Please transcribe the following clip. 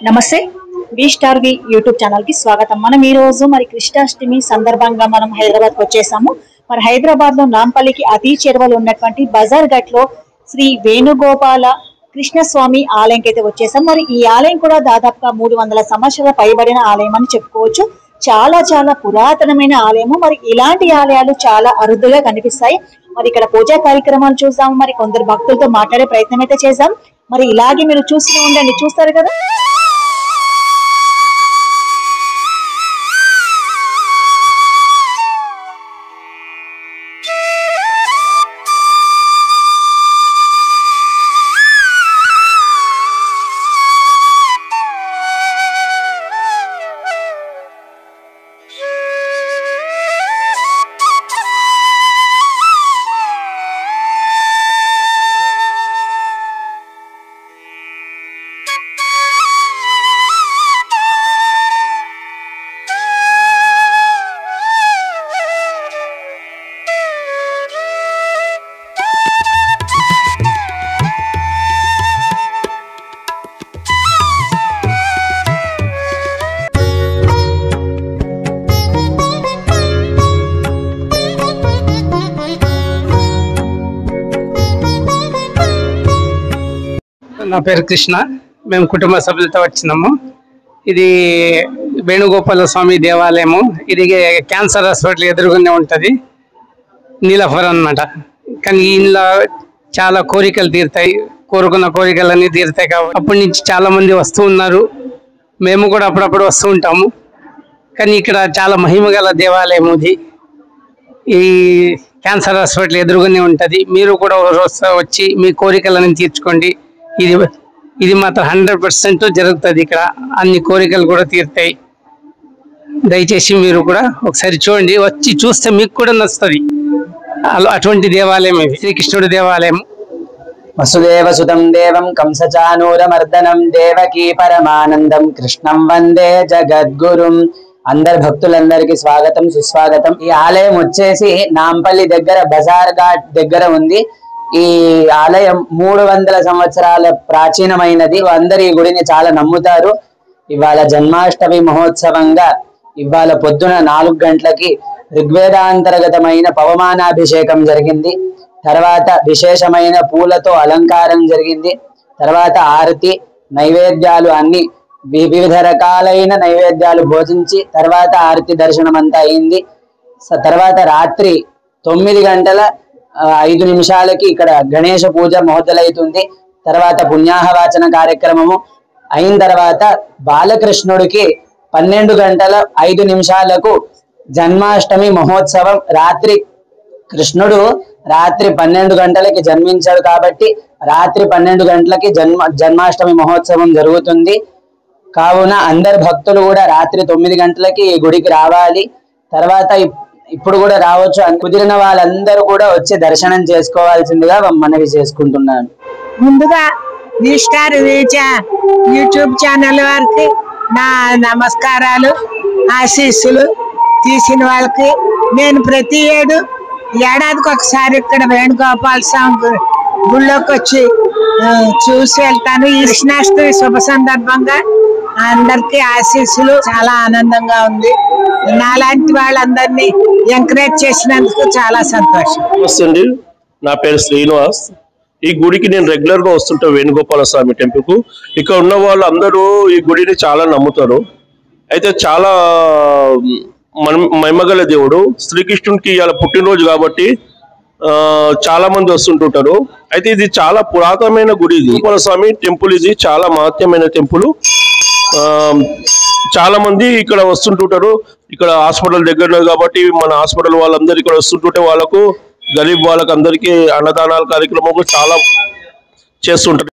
నమస్తే వి స్టార్ వి YouTube channel కి స్వాగతం। మనం ఈ రోజు మరి కృష్ణాష్టమి సందర్భంగా మనం హైదరాబాద్ కు వచ్చేసాము। మరి హైదరాబాద్ లో నాంపల్లికి అతి చేరువలో ఉన్నటువంటి బజార్ ఘాట్ లో శ్రీ వేణుగోపాల కృష్ణస్వామి ఆలయంకి అయితే వచ్చేసాం। మరి ఈ ఆలయం కూడా దాదాపుగా 300 సంవత్సరాల పైబడిన ఆలయం అని చెప్పుకోవచ్చు। చాలా చాలా పురాతనమైన ఆలయము। మరి ఇలాంటి ఆలయాలు చాలా అరుదుగా కనిపిస్తాయి। మరి ఇక్కడ పూజా కార్యక్రమాలు చూసాము। మరి కొందరు భక్తులతో మాట్లాడే ప్రయత్నం అయితే చేసాం। మరి ఇలాగే మీరు చూస్తూ ఉండండి, చూస్తారు కదా। నా పేరు కృష్ణ। మేము కుటుంబ సభ్యులతో వచ్చినాము। ఇది వేణుగోపాల స్వామి దేవాలయము। ఇది క్యాన్సర్ హాస్పిటల్ ఎదురుగునే ఉంటుంది, నీలఫర్ అన్నమాట। కానీ ఇంట్లో చాలా కోరికలు తీరుతాయి, కోరుకున్న కోరికలన్నీ తీరుతాయి కాబట్టి అప్పటి నుంచి చాలా మంది వస్తూ ఉన్నారు। మేము కూడా అప్పుడప్పుడు వస్తూ ఉంటాము। కానీ ఇక్కడ చాలా మహిమ గల దేవాలయం ఇది। ఈ క్యాన్సర్ హాస్పిటల్ ఎదురుగునే ఉంటుంది। మీరు కూడా వచ్చి మీ కోరికలను తీర్చుకోండి। ఇది మాత్రం 100% జరుగుతుంది। ఇక్కడ అన్ని కోరికలు కూడా తీరుతాయి। దయచేసి మీరు కూడా ఒకసారి చూడండి, వచ్చి చూస్తే మీకు కూడా నచ్చుతుంది। అటువంటి దేవాలయం ఇది శ్రీకృష్ణుడి దేవాలయం। వసుదేవ సుతం దేవం కంసచానూరమర్దనం దేవకీ పరమానందం కృష్ణం వందే జగద్గురుం। అందరు భక్తులందరికీ స్వాగతం సుస్వాగతం। ఈ ఆలయం వచ్చేసి నాంపల్లి దగ్గర బజార్ ఘాట్ దగ్గర ఉంది। ఈ ఆలయం 300 సంవత్సరాల ప్రాచీనమైనది। అందరు ఈ గుడిని చాలా నమ్ముతారు। ఇవాళ జన్మాష్టమి మహోత్సవంగా ఇవాళ పొద్దున 4 గంటలకి ఋగ్వేదాంతర్గతమైన పవమానాభిషేకం జరిగింది। తర్వాత విశేషమైన పూలతో అలంకారం జరిగింది। తర్వాత ఆరతి నైవేద్యాలు అన్ని వివిధ రకాలైన నైవేద్యాలు భోజించి తర్వాత ఆరతి దర్శనం అంతా అయింది। తర్వాత రాత్రి 9 గంటల 5 నిమిషాలకి ఇక్కడ గణేష పూజ మొదలవుతుంది। తర్వాత పుణ్యాహవాచన కార్యక్రమము అయిన తర్వాత బాలకృష్ణుడికి 12 గంటల 5 నిమిషాలకు జన్మాష్టమి మహోత్సవం। రాత్రి కృష్ణుడు రాత్రి 12 గంటలకి జన్మించాడు కాబట్టి రాత్రి 12 గంటలకి జన్మాష్టమి మహోత్సవం జరుగుతుంది। కావున అందరు భక్తులు కూడా రాత్రి 9 గంటలకి ఈ గుడికి రావాలి। తర్వాత ఇప్పుడు కూడా రావచ్చు, కుదిరిన వాళ్ళందరూ కూడా వచ్చి దర్శనం చేసుకోవాల్సిందిగా మనవి చేసుకుంటున్నాను। ముందుగా వి స్టార్ యూట్యూబ్ ఛానల్ వారికి నా నమస్కారాలు ఆశీస్సులు। తీసిన వాళ్ళకి నేను ప్రతి ఏడాదికి ఒకసారి ఇక్కడ వేణుగోపాల స్వామి గుళ్ళోకి వచ్చి చూసి వెళ్తాను। ఈ కృష్ణాష్టమి శుభ సందర్భంగా అందరికి ఆశీస్సులు। చాలా ఆనందంగా ఉంది। నాలాంటి వాళ్ళందరినీ ఎంకరేజ్ చేసినందుకు చాలా సంతోషం। నమస్తే అండి, నా పేరు శ్రీనివాస్। ఈ గుడికి నేను రెగ్యులర్ గా వస్తుంటా, వేణుగోపాల స్వామి టెంపుల్ కు। ఇక్కడ ఉన్న వాళ్ళు అందరూ ఈ గుడిని చాలా నమ్ముతారు। అయితే చాలా మహిమగల దేవుడు శ్రీకృష్ణునికి ఇవాళ పుట్టినరోజు కాబట్టి చాలా మంది వస్తుంటుంటారు। అయితే ఇది చాలా పురాతనమైన గుడి, ఇది గోపాల స్వామి టెంపుల్। ఇది చాలా మహత్యమైన టెంపుల్। చాలా మంది ఇక్కడ వస్తుంటుంటారు। ఇక్కడ హాస్పిటల్ దగ్గర కాబట్టి మన హాస్పిటల్ వాళ్ళందరూ ఇక్కడ వస్తుంటుంటే వాళ్ళకు గరీబ్ వాళ్ళకి అందరికీ అన్నదానాల కార్యక్రమం చాలా చేస్తుంటారు।